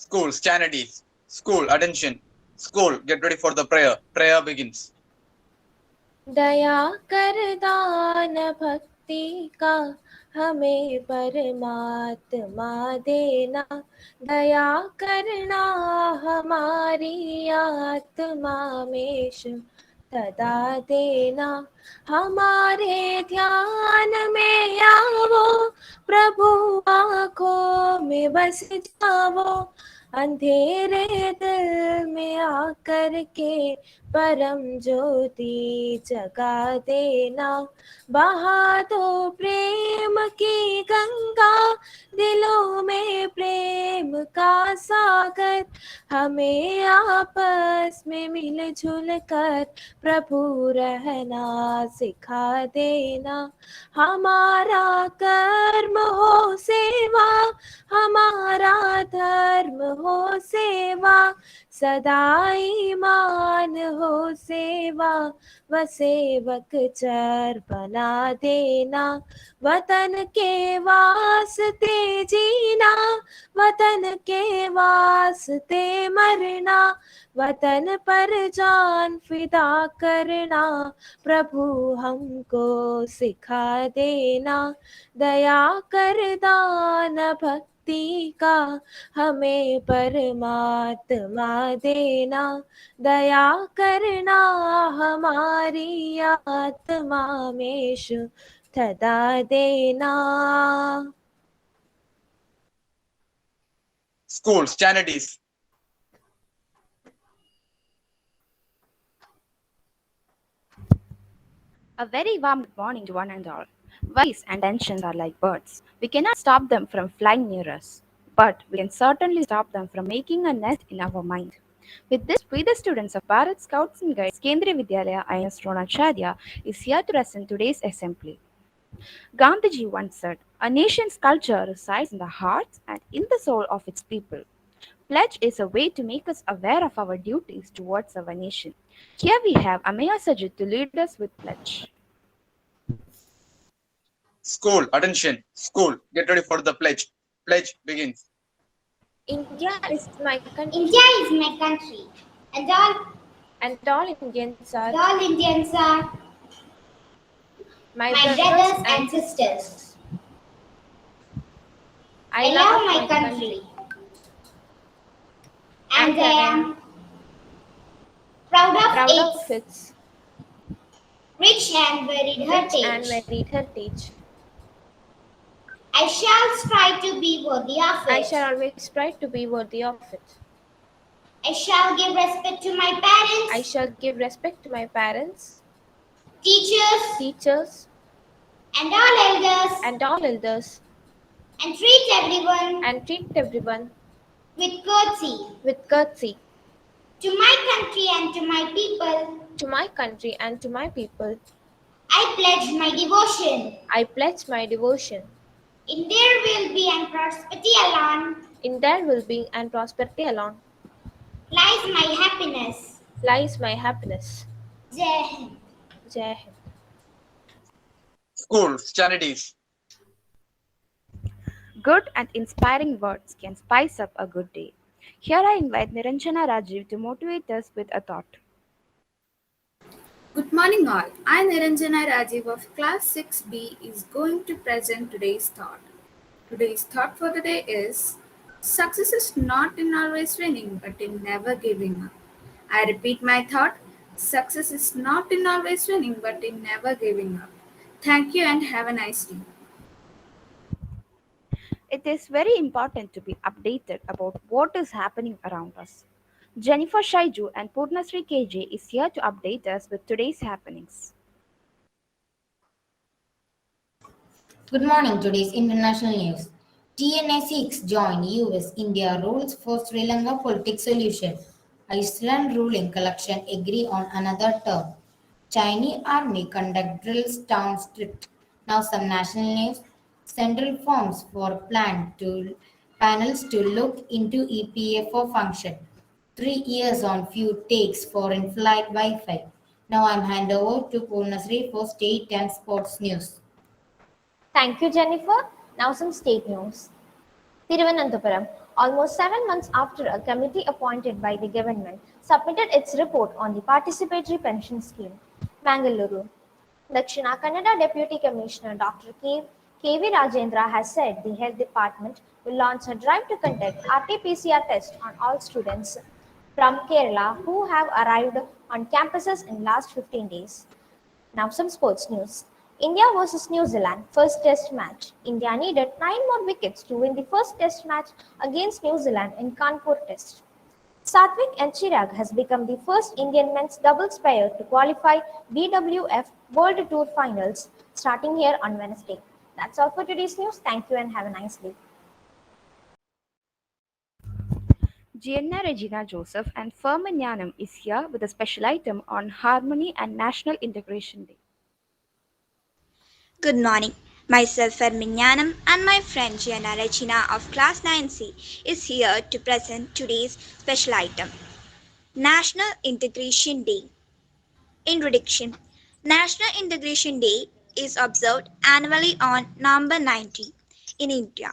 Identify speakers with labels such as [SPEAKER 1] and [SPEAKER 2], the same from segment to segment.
[SPEAKER 1] School, stand at ease. School, attention. School, get ready for the prayer. Prayer begins.
[SPEAKER 2] दया कर दान भक्ति का हमें परमात्मा देना, दया करना हमारी आत्मा में सदा देना। हमारे ध्यान में आओ प्रभु, आँखों में बस जाओ, अंधेरे दिल में आकर के परम ज्योति जगा देना। बहा दो प्रेम की गंगा, दिलों में प्रेम का सागर, हमें आपस में मिलजुल कर प्रभु रहना सिखा देना। हमारा कर्म हो सेवा, हमारा धर्म हो सेवा, सदा ईमान हो सेवा, व सेवक चर बना देना। वतन के वास्ते जीना, वतन के वास्ते मरना, वतन पर जान फिदा करना, प्रभु हमको सिखा देना। दया कर दान भक्ति का हमें परमात्मा देना, दया करना हमारी आत्मा में सदा देना।
[SPEAKER 1] School, stand at ease.
[SPEAKER 3] A very warm good morning to one and all. Worries and tensions are like birds. We cannot stop them from flying near us, but we can certainly stop them from making a nest in our mind. With this, we the students of Bharat Scouts and Guides Kendriya Vidyalaya INS Dronacharya is here to present today's assembly. Gandhiji once said, "A nation's culture resides in the hearts and in the soul of its people." Pledge is a way to make us aware of our duties towards our nation. Here we have Amaya Sajid to lead us with pledge.
[SPEAKER 1] School, attention. School, get ready for the pledge. Pledge begins.
[SPEAKER 2] India is my country.
[SPEAKER 4] India is my country, and all
[SPEAKER 2] Indians are
[SPEAKER 4] my brothers and sisters. I love my country, and I am proud of its rich and varied heritage. I shall strive to be worthy of it.
[SPEAKER 2] I shall always strive to be worthy of it.
[SPEAKER 4] I shall give respect to my parents.
[SPEAKER 2] I shall give respect to my parents,
[SPEAKER 4] teachers, and all elders, and treat everyone with courtesy. To my country and to my people, I pledge my devotion. In there will be and prosperity alone lies my happiness. Jai Hind.
[SPEAKER 2] Jai Hind.
[SPEAKER 1] School, stand at ease.
[SPEAKER 3] Good and inspiring words can spice up a good day. Here I invite Niranjana Rajiv to motivate us with a thought.
[SPEAKER 5] Good morning all. I Niranjana Rajiv of class 6B is going to present today's thought. Today's thought for the day is, success is not in always winning but in never giving up. I repeat my thought, success is not in always winning but in never giving up. Thank you and have a nice day.
[SPEAKER 3] It is very important to be updated about what is happening around us. Jennifer Shaiju and Purnasri KJ is here to update us with today's happenings.
[SPEAKER 6] Good morning. Today's international news. TNA seeks join US India rules for Sri Lanka politics solution. Iceland ruling collection agree on another term. Chinese army conduct drills town strict. Now some national news. Central forms for panels to look into EPFO function. 3 years on few takes for in-flight Wi-Fi. Now I'm hand over to Purnasri for state and sports news.
[SPEAKER 4] Thank you, Jennifer. Now some state news. Thiruvananthapuram.
[SPEAKER 2] almost 7 months after a committee appointed by the government submitted its report on the participatory pension scheme. Mangaluru. Dakshina Kannada Deputy Commissioner Dr. K.V. Rajendra has said the Health Department will launch a drive to conduct RT-PCR tests on all students from Kerala who have arrived on campuses in last 15 days. Now some sports news. India versus New Zealand first test match. India needed 9 more wickets to win the first test match against New Zealand in Kanpur Test. Satvik and Chirag has become the first Indian men's doubles pair to qualify BWF World Tour Finals starting here on Wednesday. That's all for today's news. Thank you and have a nice day.
[SPEAKER 3] Gianna Regina Joseph and Fermin Yanam is here with a special item on Harmony and National Integration Day.
[SPEAKER 7] Good morning. Myself, Ferminyanam, and my friend Gianna Regina of Class 9C is here to present today's special item National Integration Day. Introduction National Integration Day is observed annually on November 19 in India.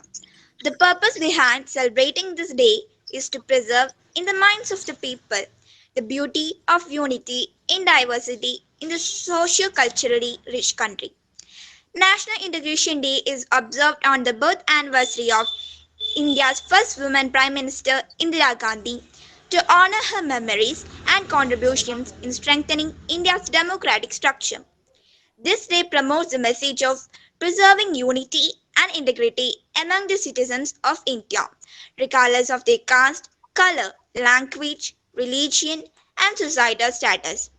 [SPEAKER 7] The purpose behind celebrating this day is to preserve in the minds of the people the beauty of unity in diversity in the socio-culturally rich country. National Integration Day is observed on the birth anniversary of India's first woman Prime Minister Indira Gandhi to honor her memories and contributions in strengthening India's democratic structure. This day promotes the message of preserving unity and integrity among the citizens of India, regardless of their caste, color, language, religion, and societal status.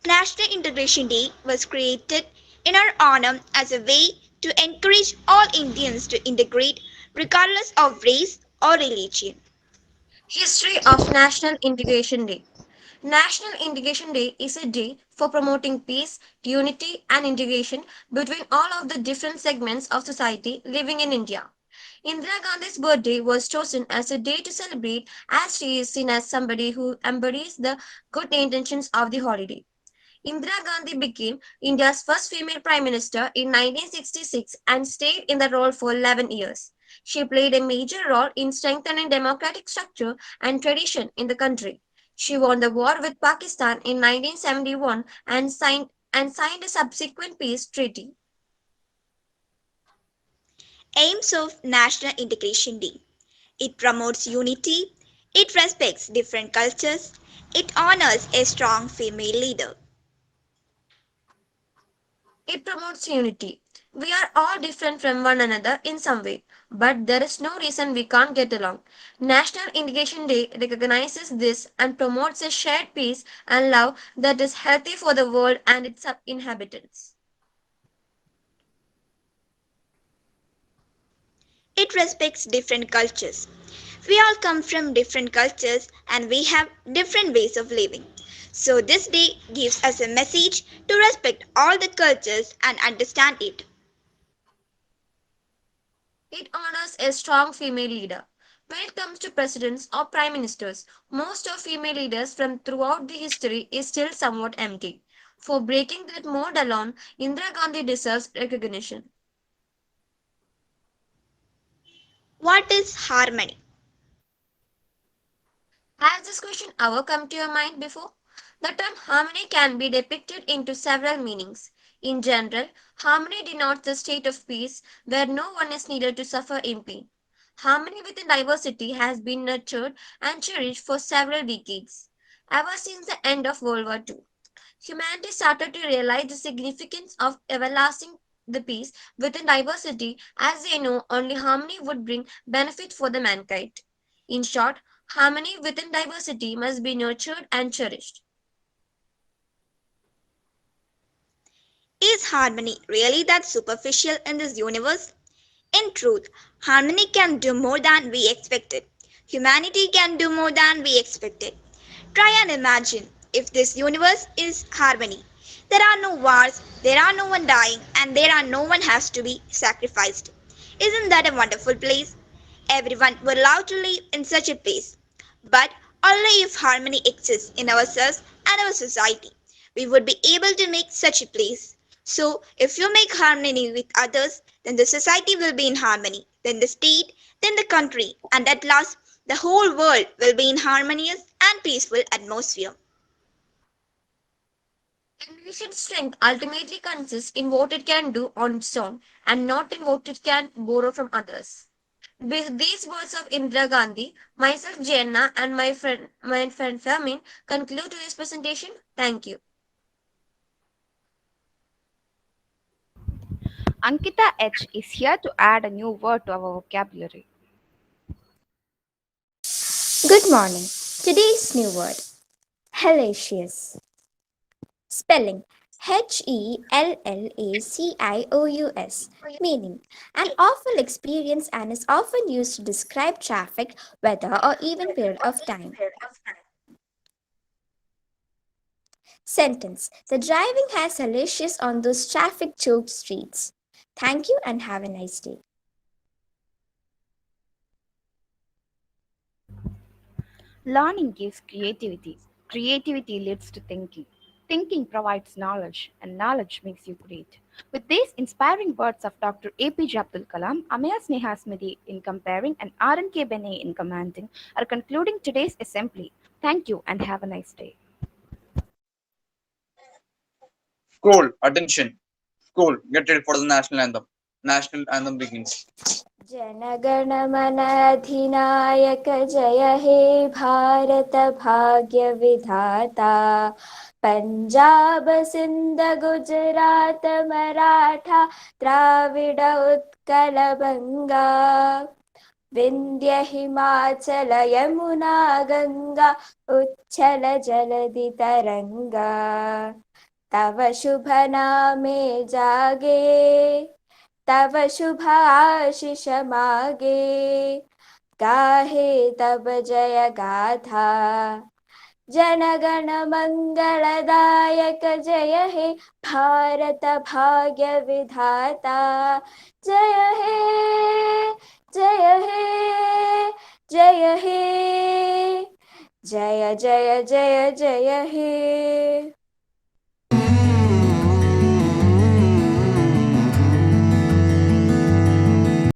[SPEAKER 7] National Integration Day was created in our honor as a way to encourage all Indians to integrate regardless of race or religion.
[SPEAKER 8] History of National Integration Day. National Integration Day is a day for promoting peace, unity, and integration between all of the different segments of society living in India. Indira Gandhi's birthday was chosen as a day to celebrate as she is seen as somebody who embodies the good intentions of the holiday. Indira Gandhi became India's first female prime minister in 1966 and stayed in the role for 11 years. She played a major role in strengthening democratic structure and tradition in the country. She won the war with Pakistan in 1971 and signed a subsequent peace treaty.
[SPEAKER 7] Aims of National Integration Day. It promotes unity, it respects different cultures, it honors a strong female leader.
[SPEAKER 8] It promotes unity. We are all different from one another in some way, but there is no reason we can't get along. National Integration Day recognizes this and promotes a shared peace and love that is healthy for the world and its inhabitants.
[SPEAKER 7] It respects different cultures. We all come from different cultures and we have different ways of living. So, this day gives us a message to respect all the cultures and understand it.
[SPEAKER 8] It honors a strong female leader. When it comes to presidents or prime ministers, most of female leaders from throughout the history is still somewhat empty. For breaking that mold alone, Indira Gandhi deserves recognition.
[SPEAKER 7] What is harmony?
[SPEAKER 8] Has this question ever come to your mind before? The term harmony can be depicted into several meanings. In general, harmony denotes the state of peace where no one is needed to suffer in pain. Harmony within diversity has been nurtured and cherished for several decades. Ever since the end of World War II, humanity started to realize the significance of everlasting the peace within diversity as they know only harmony would bring benefit for the mankind. In short, harmony within diversity must be nurtured and cherished.
[SPEAKER 7] Is harmony really that superficial in this universe? In truth, harmony can do more than we expected. Humanity can do more than we expected. Try and imagine if this universe is harmony. There are no wars, there are no one dying, and there are no one has to be sacrificed. Isn't that a wonderful place? Everyone would love to live in such a place. But only if harmony exists in ourselves and our society, we would be able to make such a place. So, if you make harmony with others, then the society will be in harmony, then the state, then the country, and at last the whole world will be in harmonious and peaceful atmosphere.
[SPEAKER 8] A nation's strength ultimately consists in what it can do on its own and not in what it can borrow from others. With these words of Indira Gandhi, myself, Jenna, and my friend Famin conclude today's presentation. Thank you.
[SPEAKER 3] Ankita H is here to add a new word to our vocabulary.
[SPEAKER 2] Good morning. Today's new word, hellacious. Spelling HELLACIOUS, meaning an awful experience and is often used to describe traffic, weather, or even period of time. Sentence: the driving has hellacious on those traffic choked streets. Thank you and have a nice day.
[SPEAKER 3] Learning gives creativity. Creativity leads to thinking. Thinking provides knowledge, and knowledge makes you great. With these inspiring words of Dr. APJ Abdul Kalam, Amaya Sneha Smiti in comparing, and RNK Bene in commanding, are concluding today's assembly. Thank you and have a nice day.
[SPEAKER 1] School, attention. School, get ready for the national anthem. National anthem begins.
[SPEAKER 2] जनगण मन अधिनायक जय हे भारत भाग्य विधाता पंजाब सिंध गुजरात मराठा द्राविड उत्कल बंगा विंध्य हिमाचल यमुना गंगा उच्छल जलधि तरंगा तव शुभ नामे जागे तव शुभ आशीष मागे गाहे तब जय गाथा जनगण मंगलदायक जय हे भारत भाग्य विधाता जय हे जय हे जय हे जय जय जय जय हे।